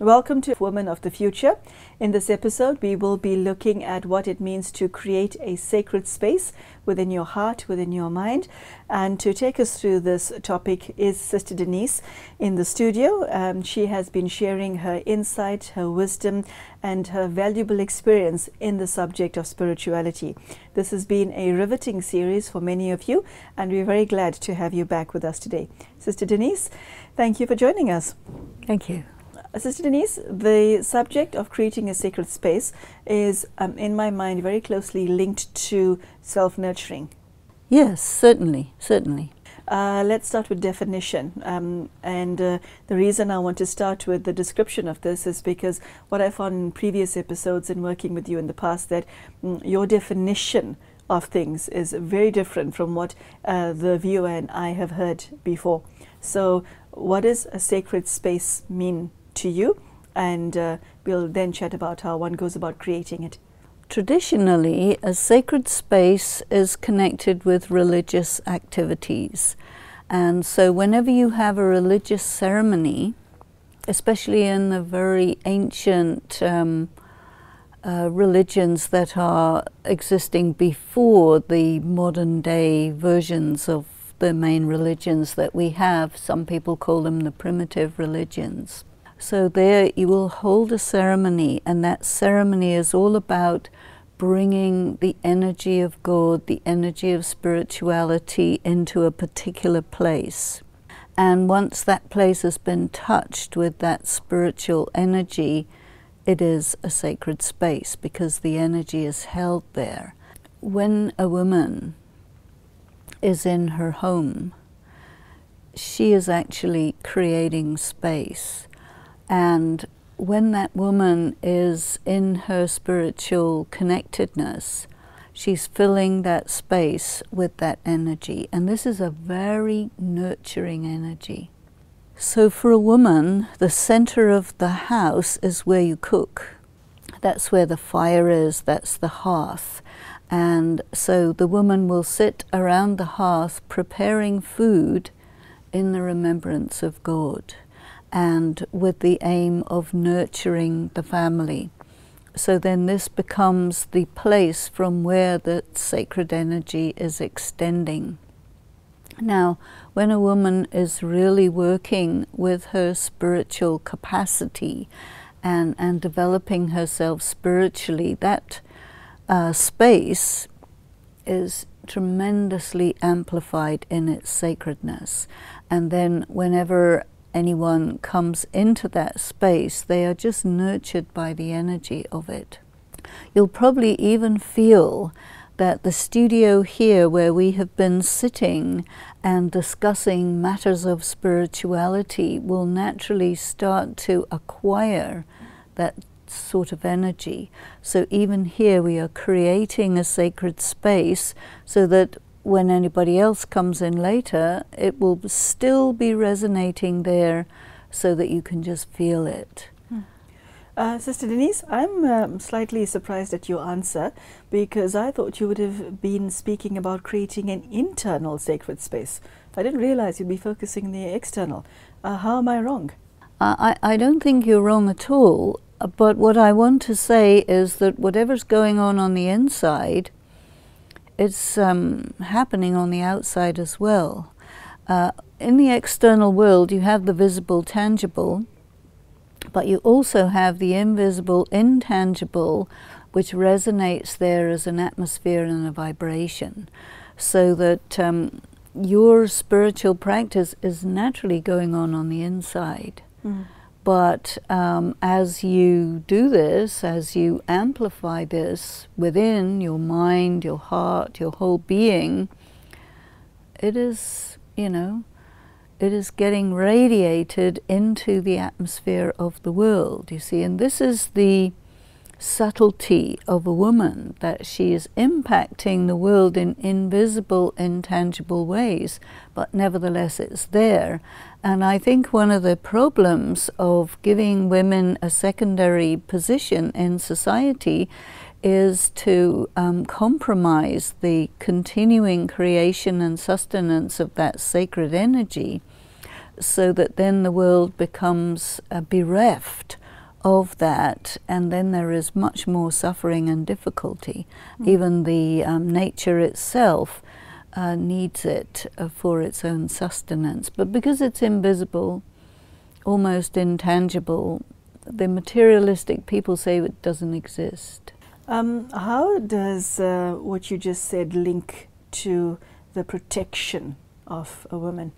Welcome to Women of the Future. In this episode, we will be looking at what it means to create a sacred space within your heart, within your mind. And to take us through this topic is Sister Denis in the studio. She has been sharing her insight, her wisdom, and her valuable experience in the subject of spirituality. This has been a riveting series for many of you, and we're very glad to have you back with us today. Sister Denis, thank you for joining us. Thank you. Sister Denis, the subject of creating a sacred space is, in my mind, very closely linked to self-nurturing. Yes, certainly. Let's start with definition. The reason I want to start with the description of this is because what I found in previous episodes and working with you in the past, that your definition of things is very different from what the viewer and I have heard before. So what does a sacred space mean to you? And we'll then chat about how one goes about creating it. Traditionally, a sacred space is connected with religious activities. And so whenever you have a religious ceremony, especially in the very ancient religions that are existing before the modern day versions of the main religions that we have, some people call them the primitive religions. So there you will hold a ceremony, and that ceremony is all about bringing the energy of God, the energy of spirituality into a particular place. And once that place has been touched with that spiritual energy, it is a sacred space because the energy is held there. When a woman is in her home, she is actually creating space. And when that woman is in her spiritual connectedness, she's filling that space with that energy. And this is a very nurturing energy. So for a woman, the center of the house is where you cook. That's where the fire is, that's the hearth. And so the woman will sit around the hearth preparing food in the remembrance of God, and with the aim of nurturing the family. So then this becomes the place from where the sacred energy is extending. Now, when a woman is really working with her spiritual capacity and developing herself spiritually, that space is tremendously amplified in its sacredness. And then whenever anyone comes into that space, they are just nurtured by the energy of it. You'll probably even feel that the studio here where we have been sitting and discussing matters of spirituality will naturally start to acquire that sort of energy. So even here we are creating a sacred space so that when anybody else comes in later, it will still be resonating there so that you can just feel it. Sister Denis, I'm slightly surprised at your answer, because I thought you would have been speaking about creating an internal sacred space. I didn't realize you'd be focusing on the external. How am I wrong? I don't think you're wrong at all, but what I want to say is that whatever's going on the inside, it's happening on the outside as well. In the external world, you have the visible, tangible, but you also have the invisible, intangible, which resonates there as an atmosphere and a vibration. So that your spiritual practice is naturally going on the inside. But as you do this, as you amplify this within your mind, your heart, your whole being, it is, it is getting radiated into the atmosphere of the world, you see. And this is the subtlety of a woman, that she is impacting the world in invisible, intangible ways, but nevertheless it's there. And I think one of the problems of giving women a secondary position in society is to compromise the continuing creation and sustenance of that sacred energy, so that then the world becomes bereft of that, and then there is much more suffering and difficulty. Even the nature itself needs it for its own sustenance. But because it's invisible, almost intangible, the materialistic people say it doesn't exist. How does what you just said link to the protection of a woman?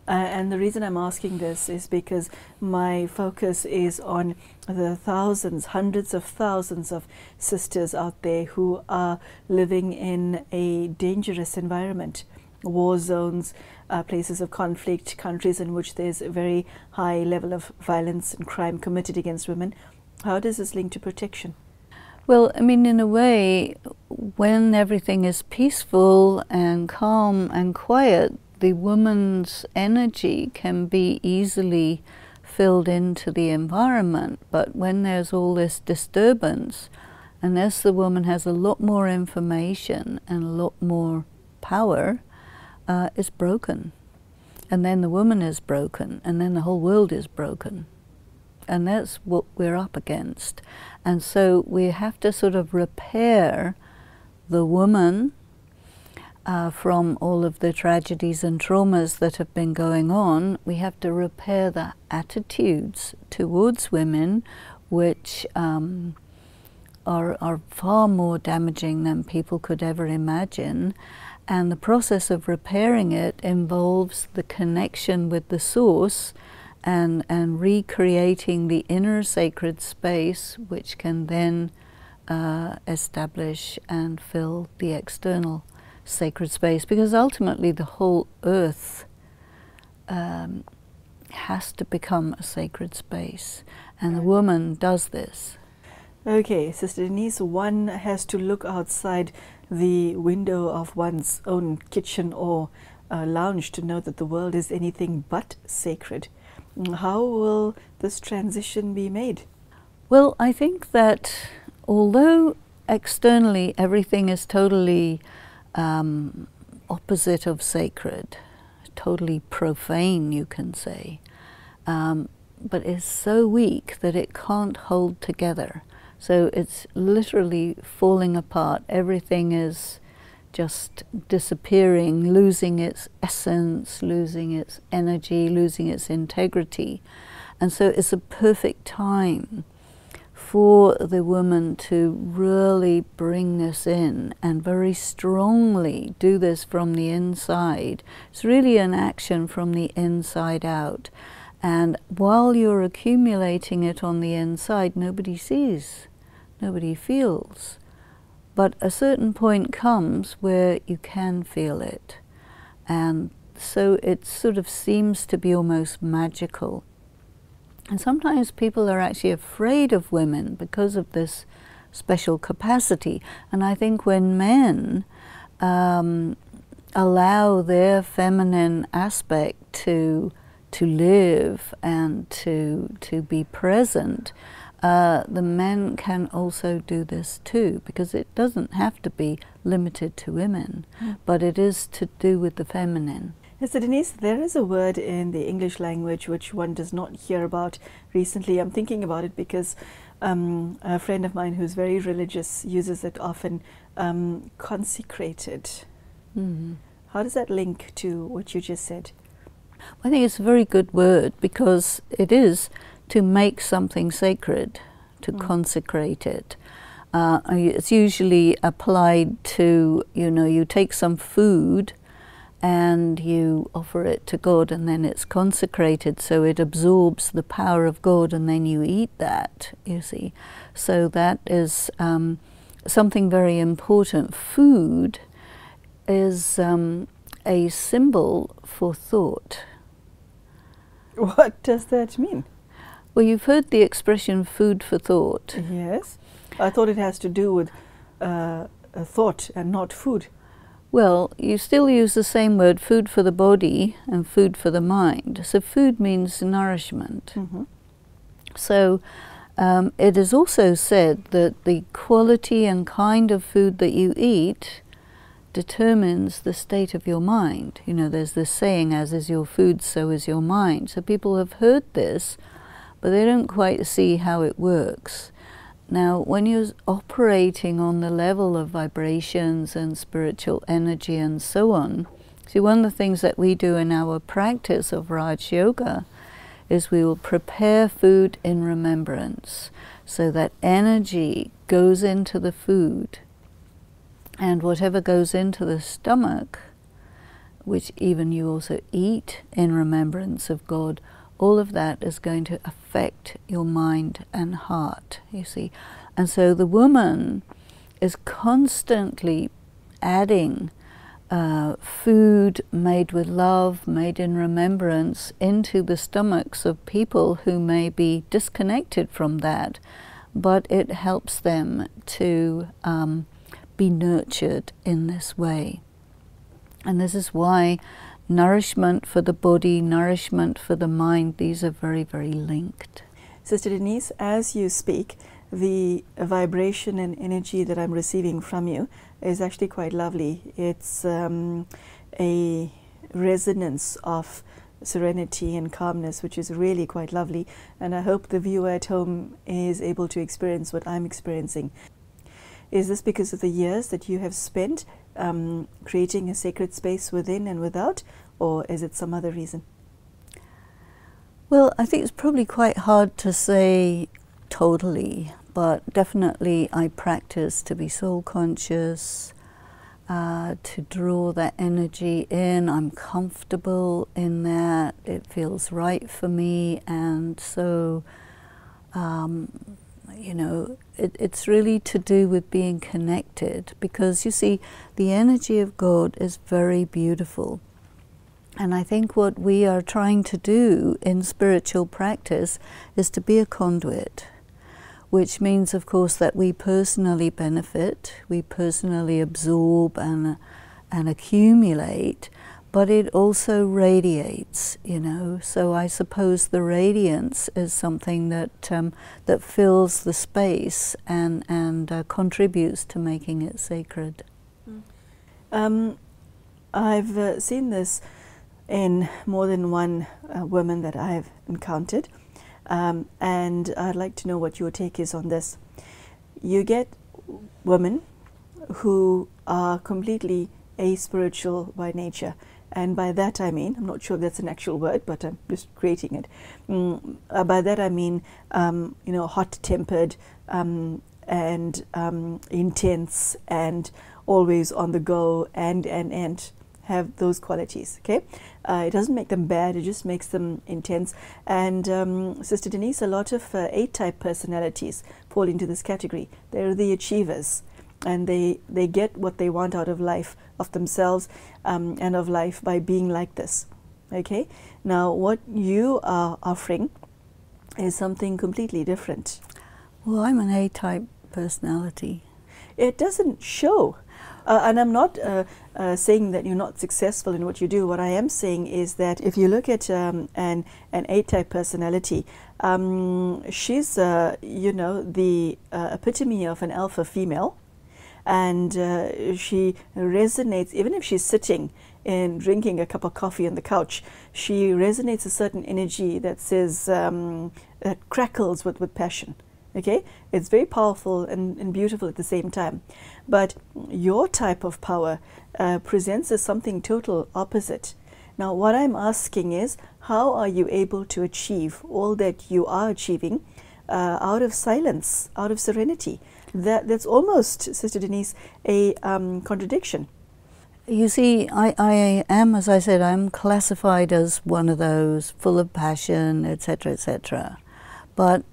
And the reason I'm asking this is because my focus is on the thousands, hundreds of thousands of sisters out there who are living in a dangerous environment, war zones, places of conflict, countries in which there's a very high level of violence and crime committed against women. How does this link to protection? Well, I mean, in a way, when everything is peaceful and calm and quiet, the woman's energy can be easily filled into the environment. But when there's all this disturbance, unless the woman has a lot more information and a lot more power, it's broken. And then the woman is broken, and then the whole world is broken. And that's what we're up against. And so we have to sort of repair the woman from all of the tragedies and traumas that have been going on. We have to repair the attitudes towards women, which are far more damaging than people could ever imagine. And the process of repairing it involves the connection with the source and recreating the inner sacred space, which can then establish and fill the external sacred space, because ultimately the whole earth has to become a sacred space, and the woman does this. Okay, Sister Denise, one has to look outside the window of one's own kitchen or lounge to know that the world is anything but sacred. How will this transition be made? Well, I think that although externally everything is totally opposite of sacred, totally profane, you can say, but it's so weak that it can't hold together. So it's literally falling apart. Everything is just disappearing, losing its essence, losing its energy, losing its integrity. And so it's a perfect time for the woman to really bring this in and very strongly do this from the inside. It's really an action from the inside out. And while you're accumulating it on the inside, nobody sees, nobody feels. But a certain point comes where you can feel it. And so it sort of seems to be almost magical. And sometimes people are actually afraid of women because of this special capacity. And I think when men allow their feminine aspect to live and to be present, the men can also do this too, because it doesn't have to be limited to women, but it is to do with the feminine. So Denise, there is a word in the English language which one does not hear about recently. I'm thinking about it because a friend of mine who's very religious uses it often, consecrated. Mm-hmm. How does that link to what you just said? I think it's a very good word, because it is to make something sacred, to consecrate it. It's usually applied to, you take some food and you offer it to God, and then it's consecrated, so it absorbs the power of God, and then you eat that, you see. So that is something very important. Food is a symbol for thought. What does that mean? Well, you've heard the expression food for thought. Yes. I thought it has to do with a thought and not food. Well, you still use the same word, food for the body and food for the mind. So food means nourishment. Mm-hmm. So it is also said that the quality and kind of food that you eat determines the state of your mind. There's this saying, as is your food, so is your mind. So people have heard this, but they don't quite see how it works. Now, when you're operating on the level of vibrations and spiritual energy and so on, see, one of the things that we do in our practice of Raj Yoga is we will prepare food in remembrance, so that energy goes into the food, and whatever goes into the stomach, which even you also eat in remembrance of God, all of that is going to affect your mind and heart, you see. And so the woman is constantly adding food made with love, made in remembrance, into the stomachs of people who may be disconnected from that, but it helps them to be nurtured in this way. And this is why nourishment for the body, nourishment for the mind, these are very, very linked. Sister Denise, as you speak, the vibration and energy that I'm receiving from you is actually quite lovely. It's a resonance of serenity and calmness, which is really quite lovely. And I hope the viewer at home is able to experience what I'm experiencing. Is this because of the years that you have spent creating a sacred space within and without, or is it some other reason? Well, I think it's probably quite hard to say totally, but definitely I practice to be soul conscious, to draw that energy in. I'm comfortable in that. It feels right for me, and so you know, it's really to do with being connected, because you see, the energy of God is very beautiful. And I think what we are trying to do in spiritual practice is to be a conduit, which means, of course, that we personally benefit, we personally absorb and accumulate, but it also radiates, you know. So I suppose the radiance is something that that fills the space and contributes to making it sacred. I've seen this in more than one woman that I've encountered, and I'd like to know what your take is on this. You get women who are completely aspiritual by nature. And by that I mean, I'm not sure if that's an actual word, but I'm just creating it. By that I mean, you know, hot-tempered and intense and always on the go and have those qualities, okay? It doesn't make them bad, it just makes them intense. And Sister Denise, a lot of A-type personalities fall into this category. They're the achievers. And they get what they want out of life, of themselves, and of life by being like this. Okay? Now, what you are offering is something completely different. Well, I'm an A-type personality. It doesn't show. And I'm not saying that you're not successful in what you do. What I am saying is that if you look at an A-type personality, she's, you know, the epitome of an alpha female. And she resonates, even if she's sitting and drinking a cup of coffee on the couch, she resonates a certain energy that says, that crackles with passion. Okay? It's very powerful and beautiful at the same time. But your type of power presents as something total opposite. Now, what I'm asking is, how are you able to achieve all that you are achieving out of silence, out of serenity? That's almost, Sister Denise, a contradiction. You see, I am, as I said, I'm classified as one of those, full of passion, etc., etc. But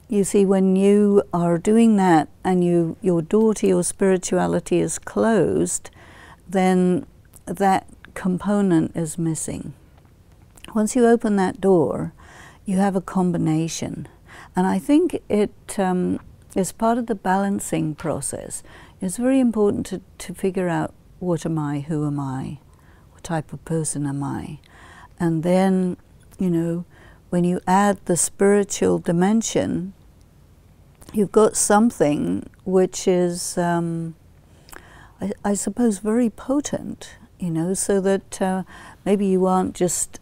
you see, when you are doing that and your door to your spirituality is closed, then that component is missing. Once you open that door, you have a combination. And I think it is part of the balancing process. It's very important to figure out, what am I, who am I, what type of person am I? And then, you know, when you add the spiritual dimension, you've got something which is, I suppose, very potent, you know, so that maybe you aren't just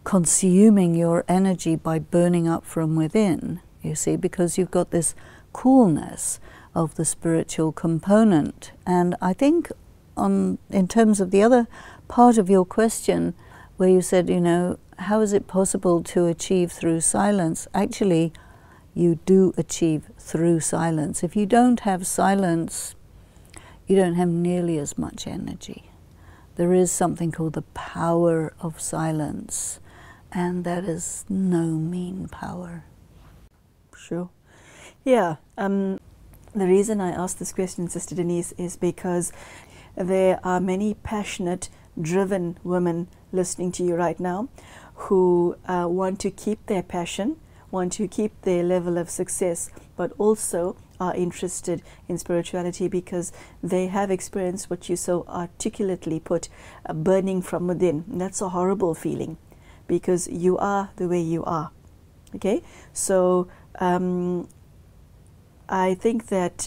consuming your energy by burning up from within, you see, because you've got this coolness of the spiritual component. And I think in terms of the other part of your question, where you said, you know, how is it possible to achieve through silence? Actually, you do achieve through silence. If you don't have silence, you don't have nearly as much energy. There is something called the power of silence, and that is no mean power. Sure. Yeah. The reason I asked this question, Sister Denise, is because there are many passionate, driven women listening to you right now who want to keep their passion, want to keep their level of success, but also are interested in spirituality because they have experienced what you so articulately put, burning from within. And that's a horrible feeling because you are the way you are. Okay? So I think that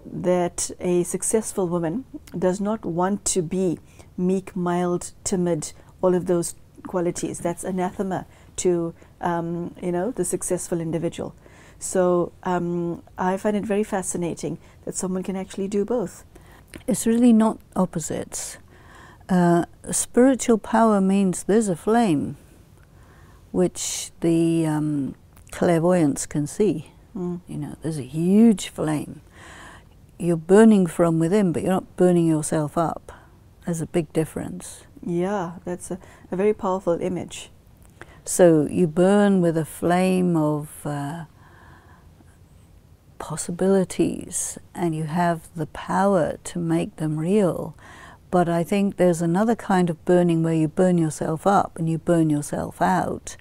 that a successful woman does not want to be meek, mild, timid, all of those qualities. That's anathema to the successful individual. So I find it very fascinating that someone can actually do both. It's really not opposites. Spiritual power means there's a flame which the clairvoyants can see. You know, there's a huge flame. You're burning from within, but you're not burning yourself up. There's a big difference. Yeah, that's a very powerful image. So you burn with a flame of possibilities, and you have the power to make them real. But I think there's another kind of burning where you burn yourself up and you burn yourself out.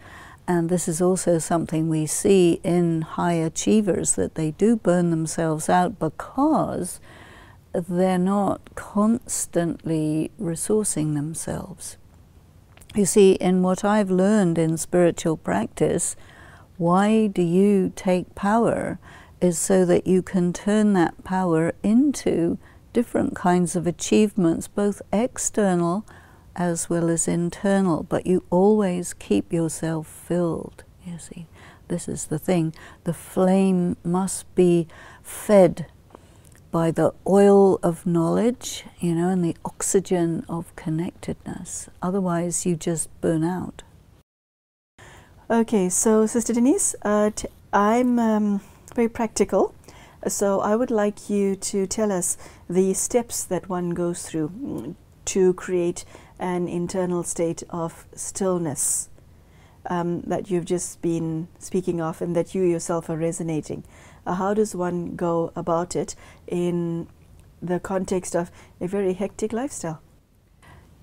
And this is also something we see in high achievers, that they do burn themselves out because they're not constantly resourcing themselves. You see, in what I've learned in spiritual practice, why do you take power is so that you can turn that power into different kinds of achievements, both external as well as internal, but you always keep yourself filled, you see. This is the thing. The flame must be fed by the oil of knowledge, you know, and the oxygen of connectedness. Otherwise, you just burn out. Okay, so Sister Denise, I'm very practical. So I would like you to tell us the steps that one goes through to create an internal state of stillness that you've just been speaking of and that you yourself are resonating. How does one go about it in the context of a very hectic lifestyle?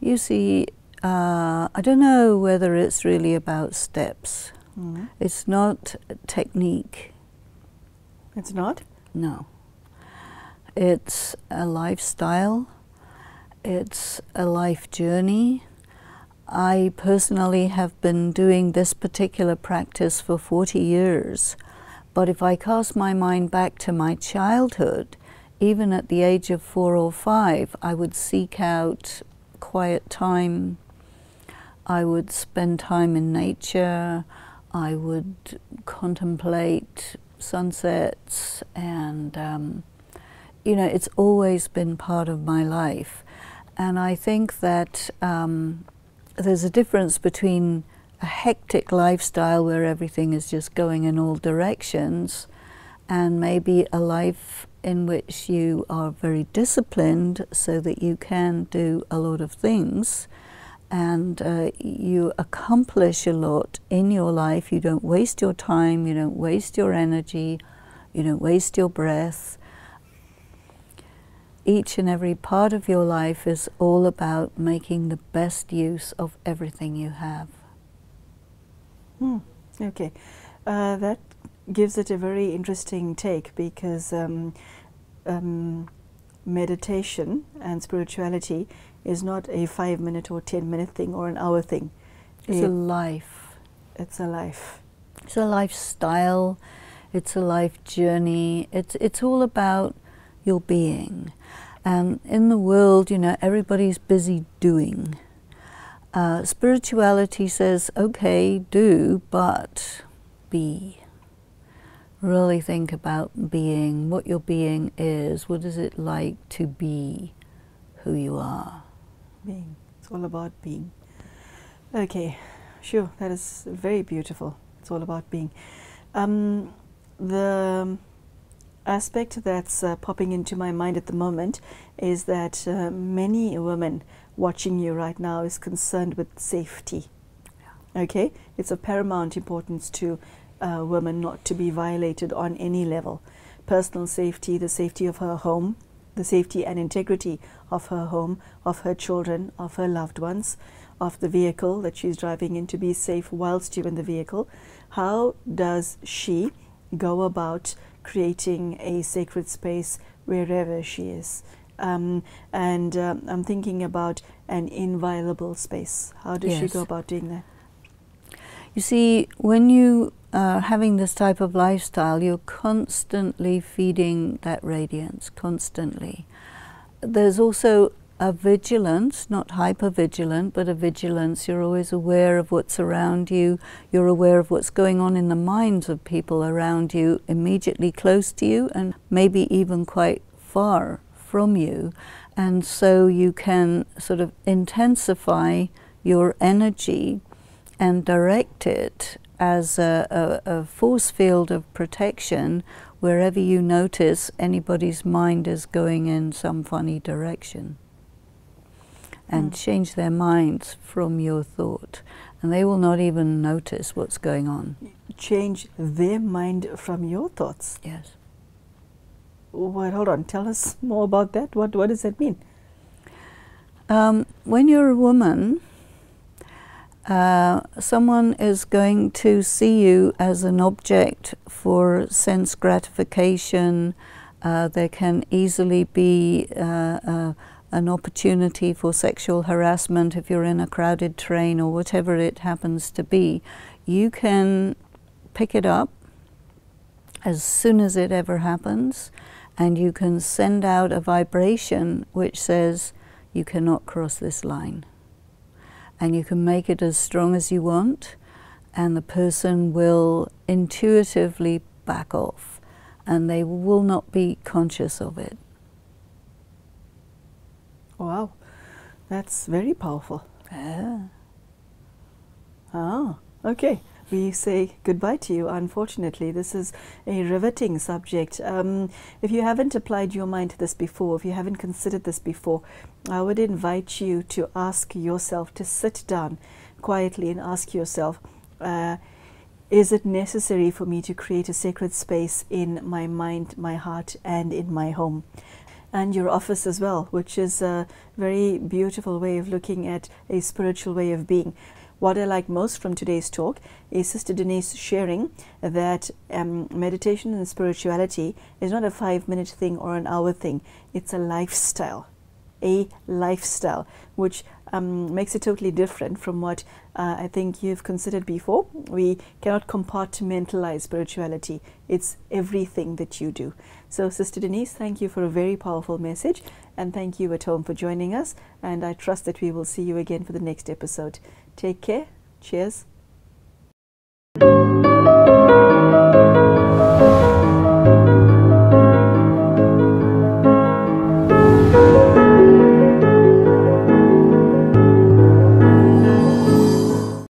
You see, I don't know whether it's really about steps. It's not technique. It's not? No. It's a lifestyle. It's a life journey. I personally have been doing this particular practice for 40 years. But if I cast my mind back to my childhood, even at the age of 4 or 5, I would seek out quiet time. I would spend time in nature. I would contemplate sunsets, and you know, it's always been part of my life. And I think that there's a difference between a hectic lifestyle where everything is just going in all directions, and maybe a life in which you are very disciplined so that you can do a lot of things, and you accomplish a lot in your life. You don't waste your time, you don't waste your energy, you don't waste your breath. Each and every part of your life is all about making the best use of everything you have. Okay, that gives it a very interesting take, because meditation and spirituality is not a 5-minute or 10-minute thing or an hour thing. It's a life. It's a life. It's a lifestyle. It's a life journey. It's all about your being. And in the world, you know, everybody's busy doing. Spirituality says, okay, do, but be. Really think about being, what your being is. What is it like to be who you are? Being. It's all about being. Okay, sure, that is very beautiful. It's all about being. The aspect that's popping into my mind at the moment is that many women watching you right now is concerned with safety. Yeah. Okay, it's of paramount importance to women not to be violated on any level. Personal safety, the safety of her home, the safety and integrity of her home, of her children, of her loved ones, of the vehicle that she's driving in, to be safe whilst you're in the vehicle. How does she go about creating a sacred space wherever she is? I'm thinking about an inviolable space. How does she go about doing that? You see, when you are having this type of lifestyle, you're constantly feeding that radiance, constantly. There's also a vigilance, not hyper-vigilant, but a vigilance. You're always aware of what's around you. You're aware of what's going on in the minds of people around you, immediately close to you, and maybe even quite far from you. And so you can sort of intensify your energy and direct it as a force field of protection wherever you notice anybody's mind is going in some funny direction. And change their minds from your thought. And they will not even notice what's going on. Change their mind from your thoughts? Yes. Well, hold on, tell us more about that. What does that mean? When you're a woman, someone is going to see you as an object for sense gratification. There can easily be an opportunity for sexual harassment if you're in a crowded train or whatever it happens to be. You can pick it up as soon as it ever happens, and you can send out a vibration which says you cannot cross this line. And you can make it as strong as you want, and the person will intuitively back off, and they will not be conscious of it. Wow, that's very powerful. Yeah. Ah, okay. We say goodbye to you. Unfortunately, this is a riveting subject. If you haven't applied your mind to this before, if you haven't considered this before, I would invite you to ask yourself, to sit down quietly and ask yourself, is it necessary for me to create a sacred space in my mind, my heart, and in my home? And your office as well, which is a very beautiful way of looking at a spiritual way of being. What I like most from today's talk is Sister Denis sharing that meditation and spirituality is not a 5-minute thing or an hour thing. It's a lifestyle, which makes it totally different from what I think you've considered before. We cannot compartmentalize spirituality. It's everything that you do. So, Sister Denis, thank you for a very powerful message, and thank you at home for joining us, and I trust that we will see you again for the next episode. Take care. Cheers.